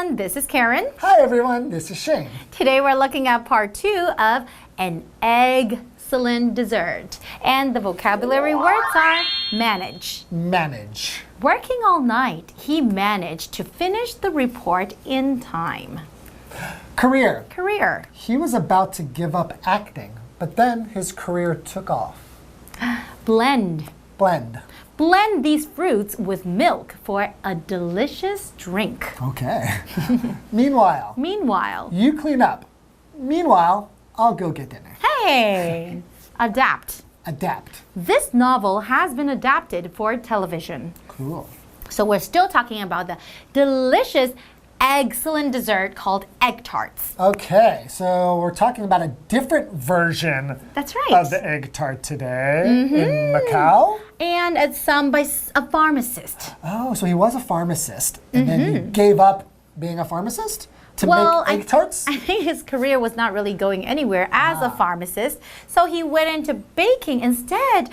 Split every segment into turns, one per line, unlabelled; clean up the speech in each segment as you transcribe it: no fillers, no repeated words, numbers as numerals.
everyone, this is Karen.
Hi everyone, this is Shane.
Today we're looking at part 2 of an excellent dessert. And the vocabulary words are manage.
Manage.
Working all night, he managed to finish the report in time.
Career.
Career.
He was about to give up acting, but then his career took off.
Blend.
Blend.
Blend these fruits with milk for a delicious drink.
Okay. Meanwhile.
Meanwhile.
You clean up. Meanwhile, I'll go get dinner.
Hey! Adapt.
Adapt.
This novel has been adapted for television.
Cool.
So we're still talking about the delicious, excellent dessert called egg tarts.
Okay, so we're talking about a different version
That's right.
of the egg tart today in Macau.
And it's by a pharmacist.
Oh, so he was a pharmacist and then he gave up being a pharmacist to make egg tarts?
I think his career was not really going anywhere as a pharmacist, so he went into baking instead.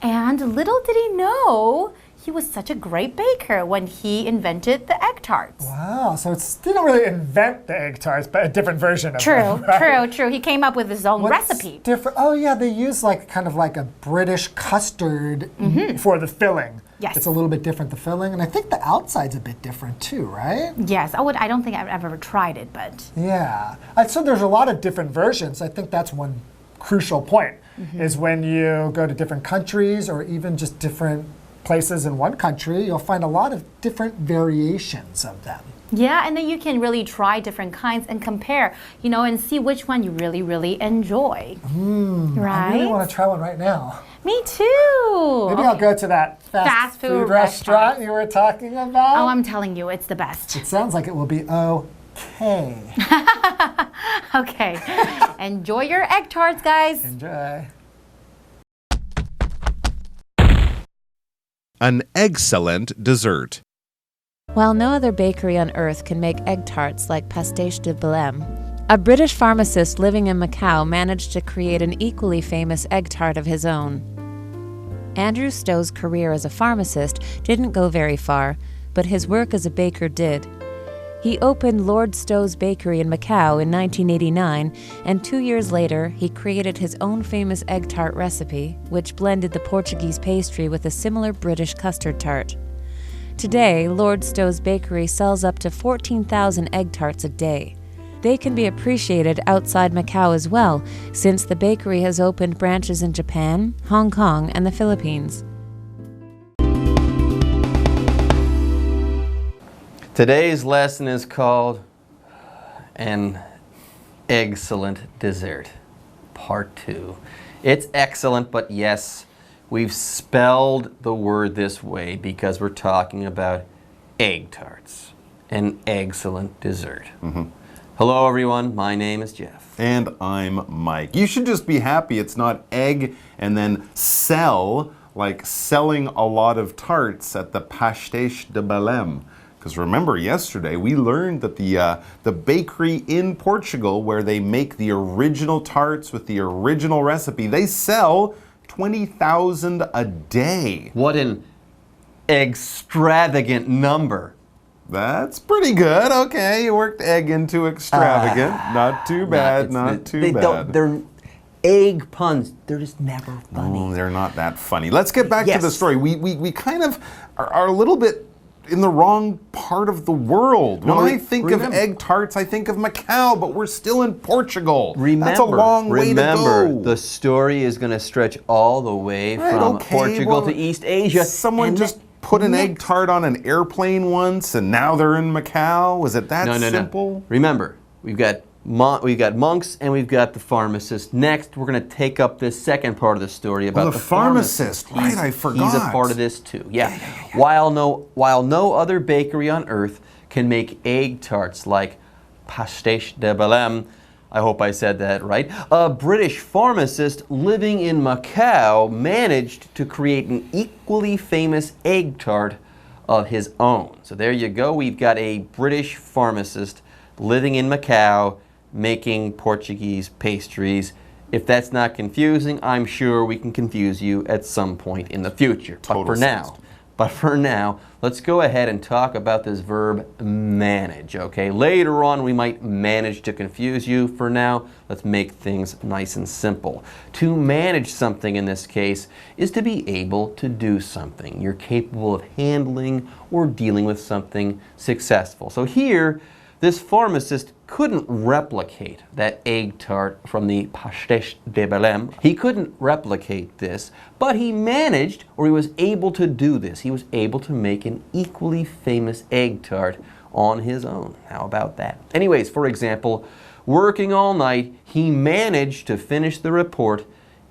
And little did he know, he was such a great baker when he invented the egg tarts.
Wow, so he didn't really invent the egg tarts, but a different version of them.
True. He came up with his own recipe.
Different? Oh yeah, they use kind of like a British custard for the filling.
Yes.
It's a little bit different, the filling, and I think the outside's a bit different too, right?
Yes, I don't think I've ever tried it, but...
Yeah, so there's a lot of different versions. I think that's one crucial point, is when you go to different countries or even just different places in one country, you'll find a lot of different variations of them.
Yeah, and then you can really try different kinds and compare, and see which one you really, really enjoy. Right?
I really want to try one right now.
Me too.
Maybe I'll go to that fast food restaurant you were talking about.
Oh, I'm telling you, it's the best.
It sounds like it will be okay.
Okay. Enjoy your egg tarts, guys.
Enjoy.
An excellent dessert.
While no other bakery on earth can make egg tarts like Pastéis de Belém, a British pharmacist living in Macau managed to create an equally famous egg tart of his own. Andrew Stowe's career as a pharmacist didn't go very far, but his work as a baker did. He opened Lord Stowe's Bakery in Macau in 1989, and 2 years later, he created his own famous egg tart recipe, which blended the Portuguese pastry with a similar British custard tart. Today, Lord Stowe's Bakery sells up to 14,000 egg tarts a day. They can be appreciated outside Macau as well, since the bakery has opened branches in Japan, Hong Kong, and the Philippines.
Today's lesson is called An Excellent Dessert, Part 2. It's excellent, but yes, we've spelled the word this way because we're talking about egg tarts. An excellent dessert. Hello everyone, my name is Jeff.
And I'm Mike. You should just be happy it's not egg and then sell, like selling a lot of tarts at the Pastéis de Belém. Because remember, yesterday we learned that the bakery in Portugal, where they make the original tarts with the original recipe, they sell 20,000 a day.
What an extravagant number.
That's pretty good. Okay, you worked egg into extravagant. Not too bad,
They're egg puns. They're just never funny.
Oh, they're not that funny. Let's get back to the story. We kind of are a little bit in the wrong part of the world. When I think of egg tarts, I think of Macau, but we're still in Portugal. That's a long way to go.
The story is going to stretch all the way from Portugal to East Asia.
Someone just put an egg tart on an airplane once, and now they're in Macau. Was it that simple?
No. Remember, we've got monks and we've got the pharmacist. Next, we're going to take up this second part of the story about the pharmacist.
Right, I forgot.
He's a part of this too. Yeah. While no other bakery on earth can make egg tarts like Pastéis de Belém, I hope I said that right, a British pharmacist living in Macau managed to create an equally famous egg tart of his own. So there you go. We've got a British pharmacist living in Macau making Portuguese pastries. If that's not confusing, I'm sure we can confuse you at some point in the future. But for now, But for now, let's go ahead and talk about this verb manage, okay? Later on, we might manage to confuse you. For now, let's make things nice and simple. To manage something in this case is to be able to do something. You're capable of handling or dealing with something successful. So here, this pharmacist couldn't replicate that egg tart from the Pastèche de Belém. He couldn't replicate this, but he managed, or he was able to do this. He was able to make an equally famous egg tart on his own. How about that? Anyways, for example, working all night, he managed to finish the report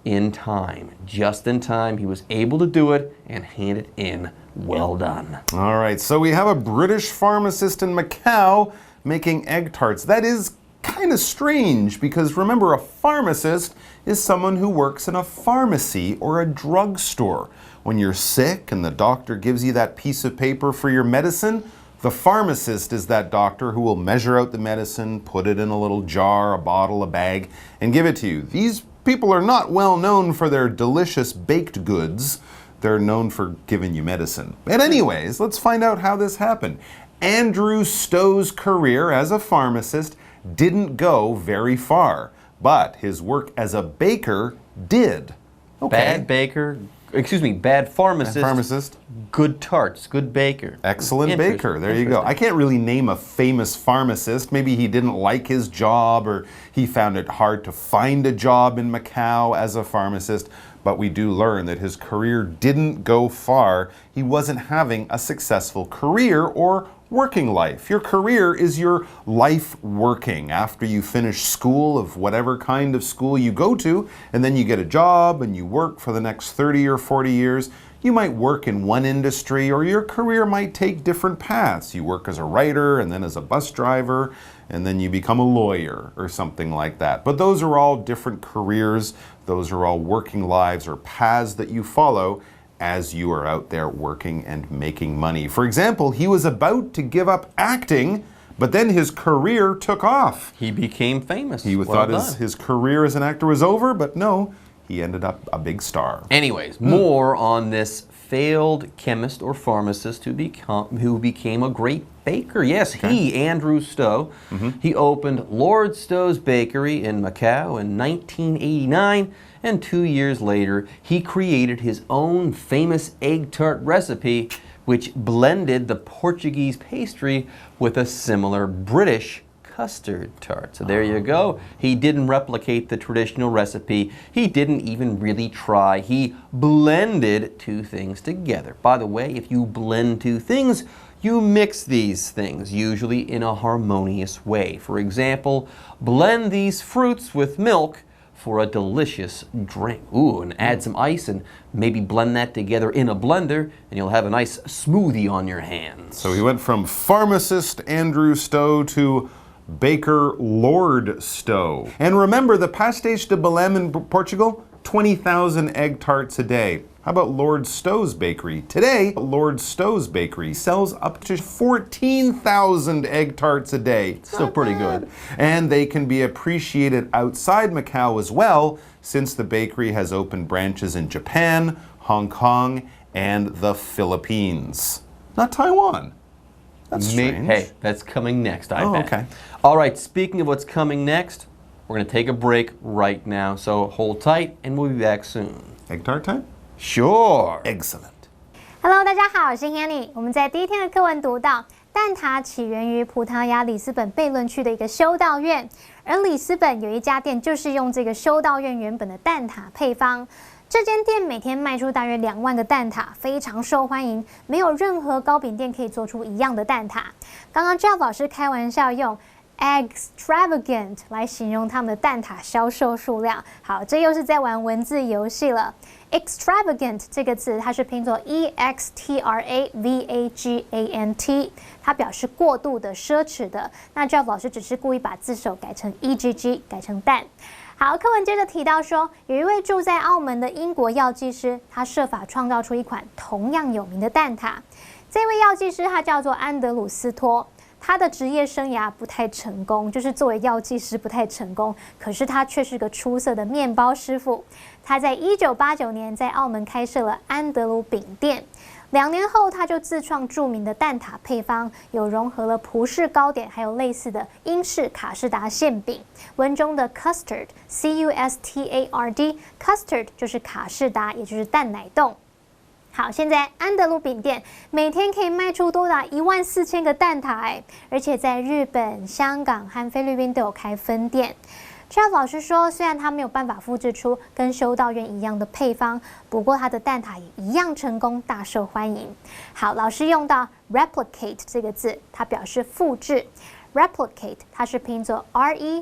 in time. Just in time, he was able to do it and hand it in. Well done.
All right, so we have a British pharmacist in Macau making egg tarts. That is kind of strange because remember, a pharmacist is someone who works in a pharmacy or a drugstore. When you're sick and the doctor gives you that piece of paper for your medicine, the pharmacist is that doctor who will measure out the medicine, put it in a little jar, a bottle, a bag, and give it to you. These people are not well known for their delicious baked goods. They're known for giving you medicine. But anyways, let's find out how this happened. Andrew Stowe's career as a pharmacist didn't go very far, but his work as a baker did. Okay.
Bad pharmacist. Good tarts, good baker.
Excellent baker, there you go. I can't really name a famous pharmacist. Maybe he didn't like his job or he found it hard to find a job in Macau as a pharmacist. But we do learn that his career didn't go far. He wasn't having a successful career or working life. Your career is your life working after you finish school of whatever kind of school you go to, and then you get a job and you work for the next 30 or 40 years. You might work in one industry or your career might take different paths. You work as a writer and then as a bus driver and then you become a lawyer or something like that. But those are all different careers. Those are all working lives or paths that you follow as you are out there working and making money. For example, he was about to give up acting, but then his career took off.
He became famous.
He thought his career as an actor was over, but no, he ended up a big star.
Anyways, more on this failed chemist or pharmacist who became a great baker. Yes, he, Andrew Stowe, he opened Lord Stowe's Bakery in Macau in 1989, and 2 years later, he created his own famous egg tart recipe, which blended the Portuguese pastry with a similar British custard tart. So there you go. He didn't replicate the traditional recipe. He didn't even really try. He blended two things together. By the way, if you blend two things, you mix these things, usually in a harmonious way. For example, blend these fruits with milk for a delicious drink. Ooh, and add some ice and maybe blend that together in a blender and you'll have a nice smoothie on your hands.
So he went from pharmacist Andrew Stowe to baker Lord Stowe. And remember, the Pastèche de Belém in Portugal, 20,000 egg tarts a day. How about Lord Stowe's Bakery? Today, Lord Stowe's Bakery sells up to 14,000 egg tarts a day.
Still pretty good.
And they can be appreciated outside Macau as well, since the bakery has opened branches in Japan, Hong Kong, and the Philippines. Not Taiwan. That's strange.
Hey, that's coming next, I bet.
Okay.
All right, speaking of what's coming next, we're going to take a break right now. So hold tight, and we'll be back soon.
Egg tart time?
Sure.
Excellent.
Hello， 大家好，我是 Hanny。我们在第一天的课文读到，蛋挞起源于葡萄牙里斯本悖论区的一个修道院，而里斯本有一家店就是用这个修道院原本的蛋挞配方。这间店每天卖出大约2万个蛋挞，非常受欢迎，没有任何糕饼店可以做出一样的蛋挞。刚刚 Jeff 老师开玩笑用 extravagant 来形容他们的蛋挞销售数量。好，这又是在玩文字游戏了。extravagant 这个字，它是拼作 extravagant， 它表示过度的、奢侈的。那 Jeff 老师只是故意把字首改成 egg， 改成蛋。好，课文接着提到说，有一位住在澳门的英国药剂师，他设法创造出一款同样有名的蛋挞。这位药剂师他叫做安德鲁斯托。他的职业生涯不太成功，就是作为药剂师不太成功，可是他却是个出色的面包师傅。他在1989年在澳门开设了安德鲁饼店，2年后他就自创著名的蛋挞配方，有融合了葡式糕点，还有类似的英式卡士达馅饼。文中的 custard C-U-S-T-A-R-D custard 就是卡士达，也就是蛋奶冻。好，现在安德鲁饼店每天可以卖出多达14000个蛋挞，而且在日本、香港和菲律宾都有开分店。Jeff 老师说，虽然他没有办法复制出跟修道院一样的配方，不过他的蛋挞也一样成功，大受欢迎。好，老师用到 replicate 这个字，它表示复制。replicate 它是拼作 R-E-P-L-I-C-A-T-E。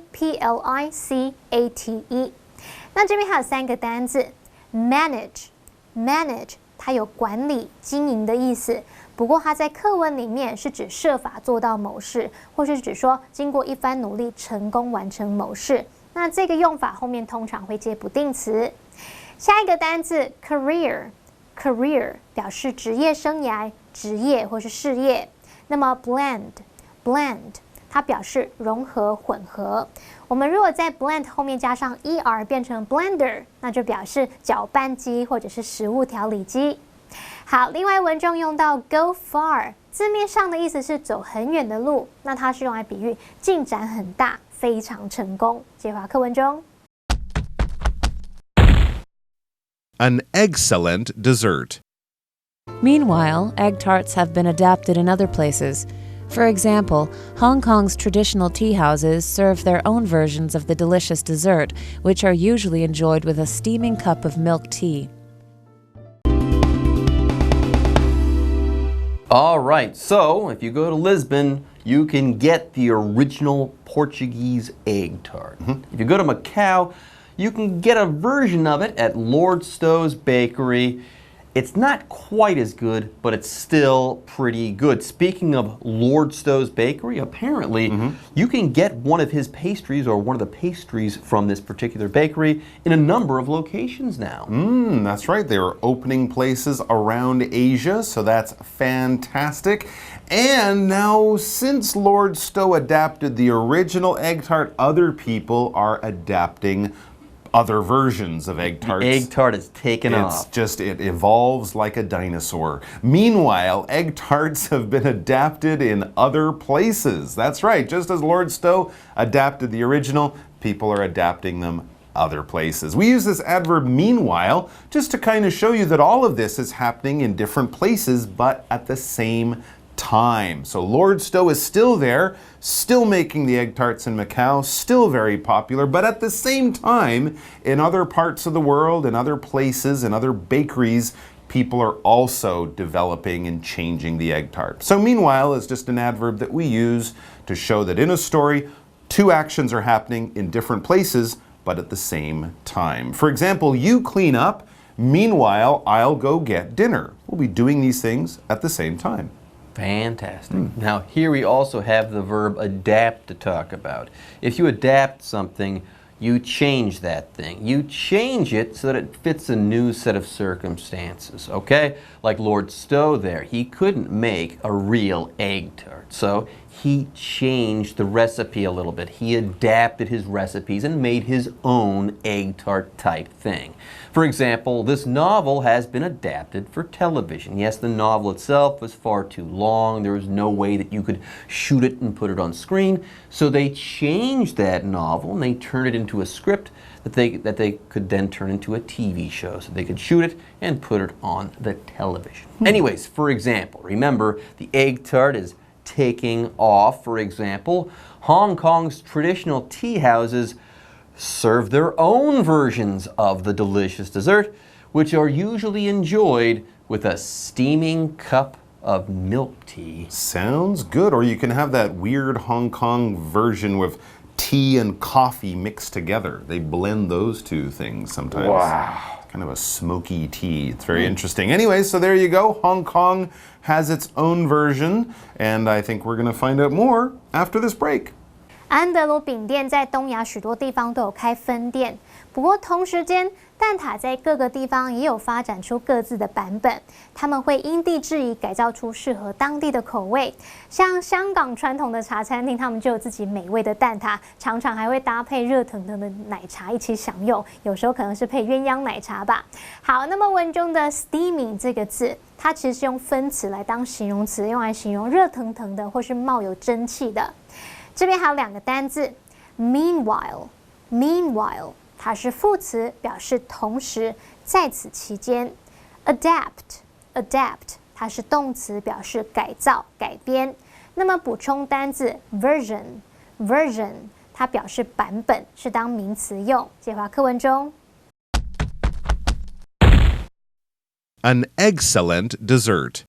那这边还有3个单字 manage 它有管理、经营的意思，不过它在课文里面是指设法做到某事，或是指说经过一番努力成功完成某事。那这个用法后面通常会接不定词。下一个单字 career 表示职业生涯、职业或是事业。那么 blend 它表示融合、混合。我们如果在 blend 后面加上 er 变成 blender， 那就表示搅拌机或者是食物调理机。好，另外文中用到 go far， 字面上的意思是走很远的路，那它是用来比喻进展很大，非常成功。接话课文中
An excellent dessert.
Meanwhile, egg tarts have been adapted in other places. For example, Hong Kong's traditional tea houses serve their own versions of the delicious dessert, which are usually enjoyed with a steaming cup of milk tea.
All right, so if you go to Lisbon, you can get the original Portuguese egg tart. If you go to Macau, you can get a version of it at Lord Stowe's Bakery. It's not quite as good, but it's still pretty good. Speaking of Lord Stowe's Bakery, apparently you can get one of his pastries or one of the pastries from this particular bakery in a number of locations now.
That's right. They are opening places around Asia, so that's fantastic. And now, since Lord Stowe adapted the original egg tart, other people are adapting other versions of egg tarts.
The egg tart is taken off.
It evolves like a dinosaur. Meanwhile, egg tarts have been adapted in other places. That's right, just as Lord Stowe adapted the original, people are adapting them other places. We use this adverb meanwhile just to kind of show you that all of this is happening in different places, but at the same time. So Lord Stowe is still there, still making the egg tarts in Macau, still very popular, but at the same time, in other parts of the world, in other places, in other bakeries, people are also developing and changing the egg tart. So meanwhile is just an adverb that we use to show that in a story, two actions are happening in different places, but at the same time. For example, you clean up, meanwhile, I'll go get dinner. We'll be doing these things at the same time.
Fantastic. Now, here we also have the verb adapt to talk about. If you adapt something, you change that thing. You change it so that it fits a new set of circumstances, okay? Like Lord Stowe there, he couldn't make a real egg tart, so he changed the recipe a little bit. He adapted his recipes and made his own egg tart type thing. For example, this novel has been adapted for television. Yes, the novel itself was far too long. There was no way that you could shoot it and put it on screen. So they changed that novel and they turned it into a script that they could then turn into a TV show. So they could shoot it and put it on the television. Anyways, for example, remember the egg tart is taking off. For example, Hong Kong's traditional tea houses serve their own versions of the delicious dessert, which are usually enjoyed with a steaming cup of milk tea.
Sounds good. Or you can have that weird Hong Kong version with tea and coffee mixed together. They blend those two things sometimes.
Wow.
Kind of a smoky tea. It's very interesting. Anyway, so there you go. Hong Kong has its own version, and I think we're going to find out more after this break.
安德鲁饼店在东亚许多地方都有开分店，不过同时间蛋挞在各个地方也有发展出各自的版本，他们会因地制宜改造出适合当地的口味。像香港传统的茶餐厅，他们就有自己美味的蛋挞，常常还会搭配热腾腾的奶茶一起享用，有时候可能是配鸳鸯奶茶吧。好，那么文中的 steaming 这个字，它其实是用分词来当形容词，用来形容热腾腾的或是冒有蒸汽的。这边还有2个单字 meanwhile 它是副词，表示同时，在此期间。adapt 它是动词，表示改造、改编。那么补充单字 version 它表示版本，是当名词用。介华课文中。
An excellent dessert.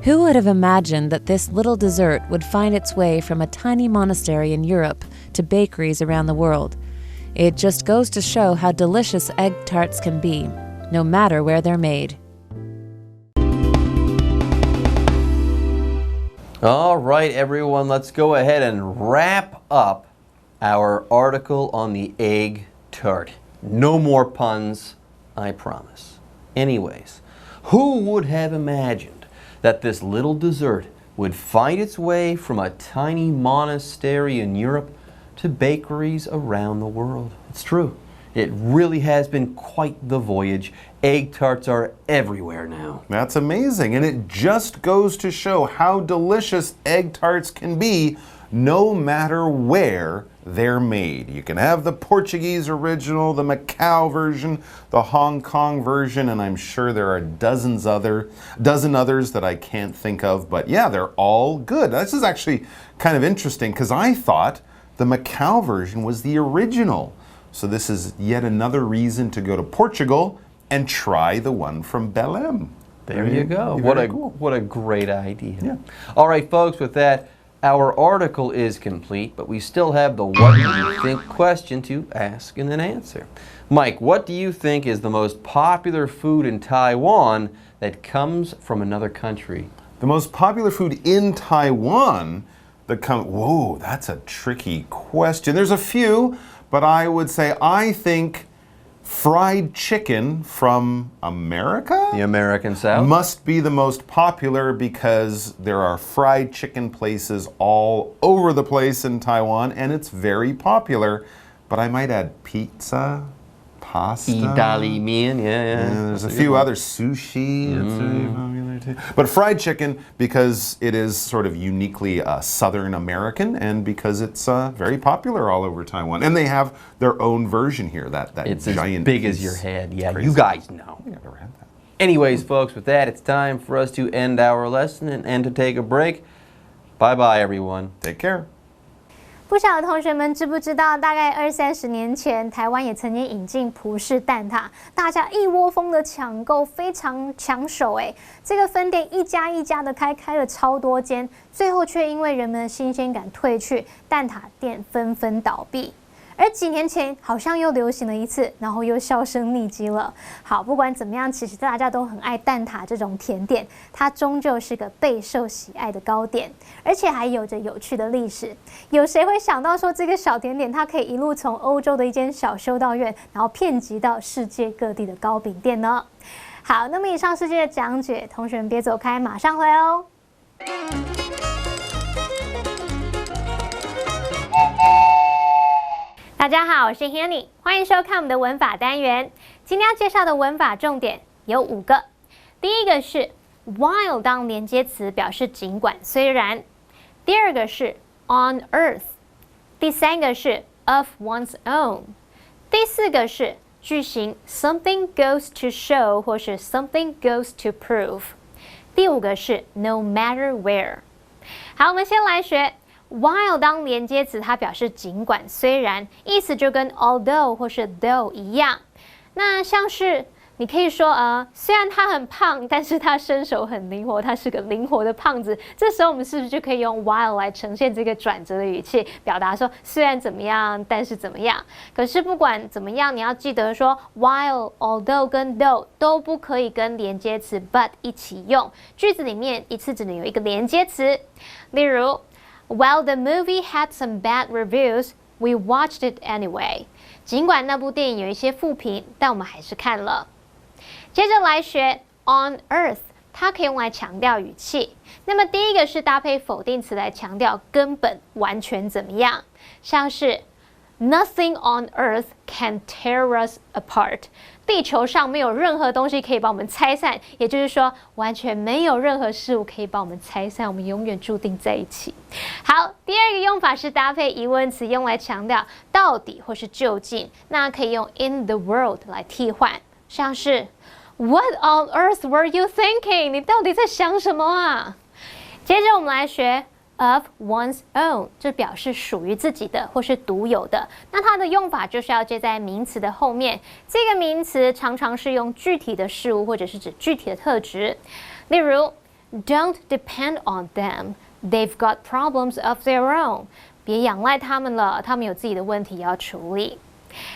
Who would have imagined that this little dessert would find its way from a tiny monastery in Europe to bakeries around the world? It just goes to show how delicious egg tarts can be, no matter where they're made.
All right, everyone, let's go ahead and wrap up our article on the egg tart. No more puns, I promise. Anyways, who would have imagined that this little dessert would find its way from a tiny monastery in Europe to bakeries around the world? It's true. It really has been quite the voyage. Egg tarts are everywhere now.
That's amazing, and it just goes to show how delicious egg tarts can be no matter where they're made. You can have the Portuguese original, the Macau version, the Hong Kong version, and I'm sure there are dozen others that I can't think of, but yeah, they're all good. This is actually kind of interesting because I thought the Macau version was the original. So this is yet another reason to go to Portugal and try the one from Belém.
There you go. What a great idea.
Yeah.
All right, folks, with that, our article is complete, but we still have the what do you think question to ask and then answer. Mike, what do you think is the most popular food in Taiwan that comes from another country?
The most popular food in Taiwan that comes... Whoa, that's a tricky question. There's a few, but I would say I think fried chicken from America?
The American South?
Must be the most popular because there are fried chicken places all over the place in Taiwan and it's very popular. But I might add pizza, pasta.
Idali mian, yeah.
There's a few others. Sushi, it's very popular too. But fried chicken because it is sort of uniquely Southern American and because it's very popular all over Taiwan. And they have their own version here, that
It's
giant
as big
piece.
as your head. Yeah,
Crazy.
you guys know.
I've never had that.
Anyways, folks, with that, it's time for us to end our lesson and to take a break. Bye-bye, everyone.
Take care.
不晓得同学们知不知道，大概20-30年前，台湾也曾经引进葡式蛋挞，大家一窝蜂的抢购，非常抢手哎。这个分店一家一家的开了超多间，最后却因为人们的新鲜感退去，蛋挞店纷纷倒闭。而几年前好像又流行了一次，然后又销声匿迹了。好，不管怎么样，其实大家都很爱蛋挞这种甜点，它终究是个备受喜爱的糕点，而且还有着有趣的历史。有谁会想到说这个小甜点它可以一路从欧洲的一间小修道院，然后遍及到世界各地的糕饼店呢？好，那么以上是这个讲解，同学们别走开，马上回来哦。大家好，我是 Hanny， 欢迎收看我们的文法单元。今天要介绍的文法重点有5个。第一个是 while 当连接词，表示尽管虽然。第二个是 on earth。第三个是 of one's own。第四个是句型 something goes to show 或是 something goes to prove。第5个是 no matter where。好，我们先来学。while 当连接词，它表示尽管虽然，意思就跟 although 或是 though 一样。那像是你可以说虽然他很胖，但是他身手很灵活，他是个灵活的胖子。这时候我们是不是就可以用 while 来呈现这个转折的语气，表达说虽然怎么样，但是怎么样。可是不管怎么样，你要记得说 while、although 跟 though 都不可以跟连接词 but 一起用。句子里面一次只能有一个连接词。例如While the movie had some bad reviews, we watched it anyway. 尽管那部电影有一些负评，但我们还是看了。接着来学 on earth， 它可以用来强调语气。那么第一个是搭配否定词来强调根本完全怎么样，像是 Nothing on earth can tear us apart。地球上没有任何东西可以把我们拆散，也就是说，完全没有任何事物可以把我们拆散，我们永远注定在一起。好，第二个用法是搭配疑问词，用来强调到底或是究竟。那可以用 in the world 来替换，像是 What on earth were you thinking？ 你到底在想什么啊？接着我们来学of one's own， 这表示属于自己的或是独有的。那它的用法就是要接在名词的后面。这个名词常常是用具体的事物或者是指具体的特质。例如 ，Don't depend on them. They've got problems of their own. 别仰赖他们了，他们有自己的问题要处理。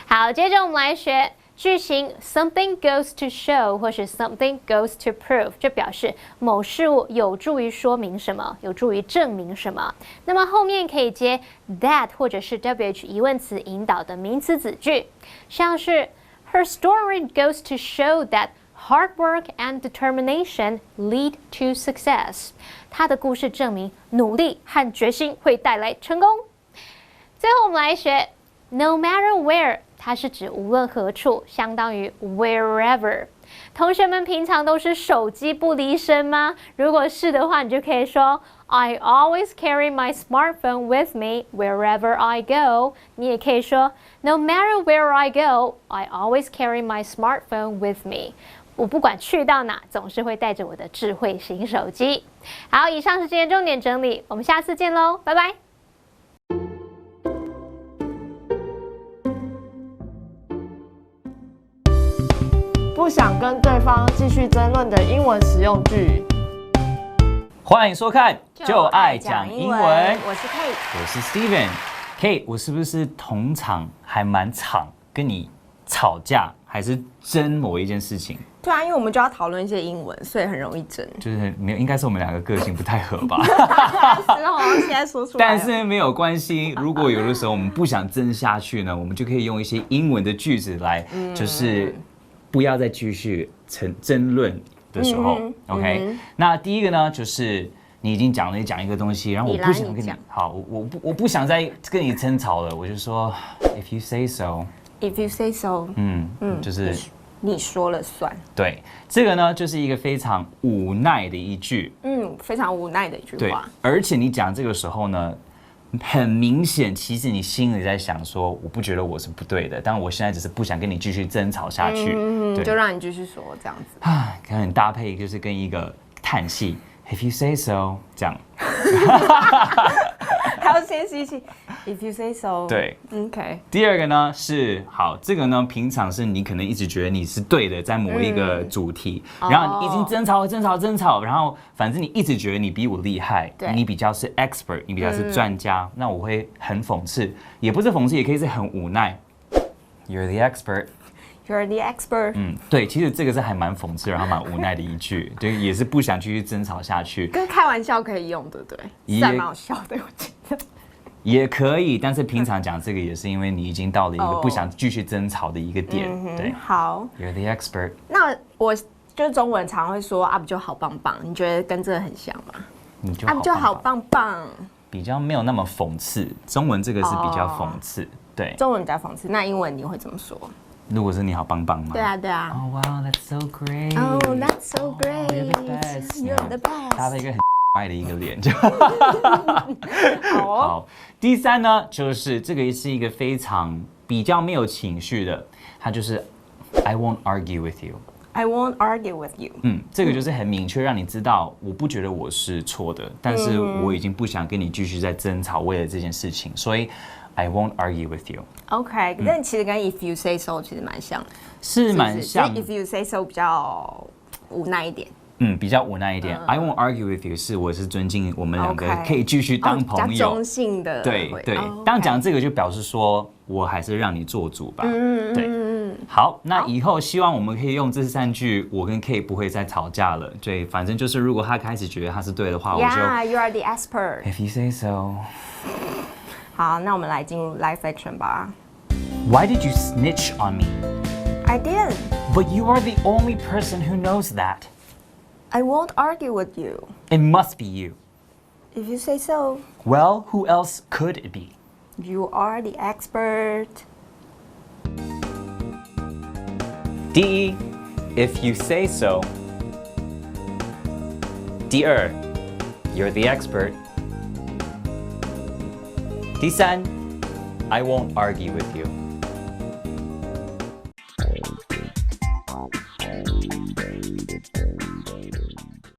好，接着我们来学。句型 something goes to show 或是 something goes to prove， 这表示某事物有助于说明什么，有助于证明什么。那么后面可以接 that 或者是 wh 疑问词引导的名词子句，像是 Her story goes to show that hard work and determination lead to success。她的故事证明努力和决心会带来成功。最后我们来学 no matter where。它是指无论何处，相当于 wherever。同学们平常都是手机不离身吗？如果是的话，你就可以说 I always carry my smartphone with me wherever I go。你也可以说 No matter where I go, I always carry my smartphone with me。我不管去到哪，总是会带着我的智慧型手机。好，以上是今天重点整理，我们下次见喽，拜拜。
不想跟对方继续争论的英文实用句。
欢迎收看《就爱讲英文》，
我是 Kate，
我是 Steven。Kate， 我是不是同场还蛮常跟你吵架，还是争某一件事情？
对啊，因为我们就要讨论一些英文，所以很容易争。
就是没有，应该是我们两个个性不太合吧？
是哦，现在说出来。
但是没有关系，如果有的时候我们不想争下去呢，我们就可以用一些英文的句子来，就是不要再继续争论的时候，OK？那第一个呢，就是你已经讲一个东西，然后我不想跟你好，我不想再跟你争吵了，我就说 If you say so。If
you say so，
就是
你说了算。
对，这个呢就是一个非常无奈的一句，
非常无奈的一句话。
对，而且你讲这个时候呢，很明显，其实你心里在想说，我不觉得我是不对的，但我现在只是不想跟你继续争吵下去，对，
就让你继续说这样子。
可能搭配就是跟一个叹息 ，If you say so， 这样。
还要先吸气 ，If you say so。
对
，OK。
第二个呢是好，这个呢平常是你可能一直觉得你是对的，在某一个主题，然后你已经争吵，然后反正你一直觉得你比我厉害，你比较是 expert， 你比较是专家，那我会很讽刺，也不是讽刺，也可以是很无奈。You're the expert。You're the
expert。
对，其实这个是还蛮讽刺，然后蛮无奈的一句，就也是不想继续争吵下去。
跟开玩笑可以用，对不对？也蛮好笑的，我觉得。
也可以，但是平常讲这个也是因为你已经到了一个不想继续争吵的一个点。对，
好。
You're the expert。
那我就是中文常会说啊，不就好棒棒？你觉得跟这个很像吗？啊，不就好棒棒？
比较没有那么讽刺，中文这个是比较讽刺。对，
中文比较讽刺。那英文你会怎么说？
如果是你好棒棒吗？
对啊，对啊。
Oh wow, that's so great.
Oh, that's so great.
You're the best.
You're the best.
搭配一个很爱的一个脸，就
好哦。
好，第三呢，就是这个是一个非常比较没有情绪的，它就是 I won't argue with you.
I won't argue with you.
这个就是很明确，让你知道我不觉得我是错的，但是我已经不想跟你继续在争吵，为了这件事情，所以 I won't argue with you.
OK， 但其实跟 If you say so 其实蛮像的，
是蛮像。
If you say so 比较无奈一点。
比较无奈一点。I won't argue with you 是我是尊敬我们两个可以继续当朋友，
比较中性的。
对对，当讲这个就表示说我还是让你做主吧。对，好，那以后希望我们可以用这3句，我跟 Kate 不会再吵架了。对，反正就是如果他开始觉得他是对的话，我就
Yeah, you are the expert.
If you say so.
好，那我们来进入 live action 吧。
Why did you snitch on me?
I didn't.
But you are the only person who knows that.
I won't argue with you.
It must be you.
If you say so.
Well, who else could it be?
You are the expert.
D. If you say so. 第二 You're the expert. 第三 I won't argue with you.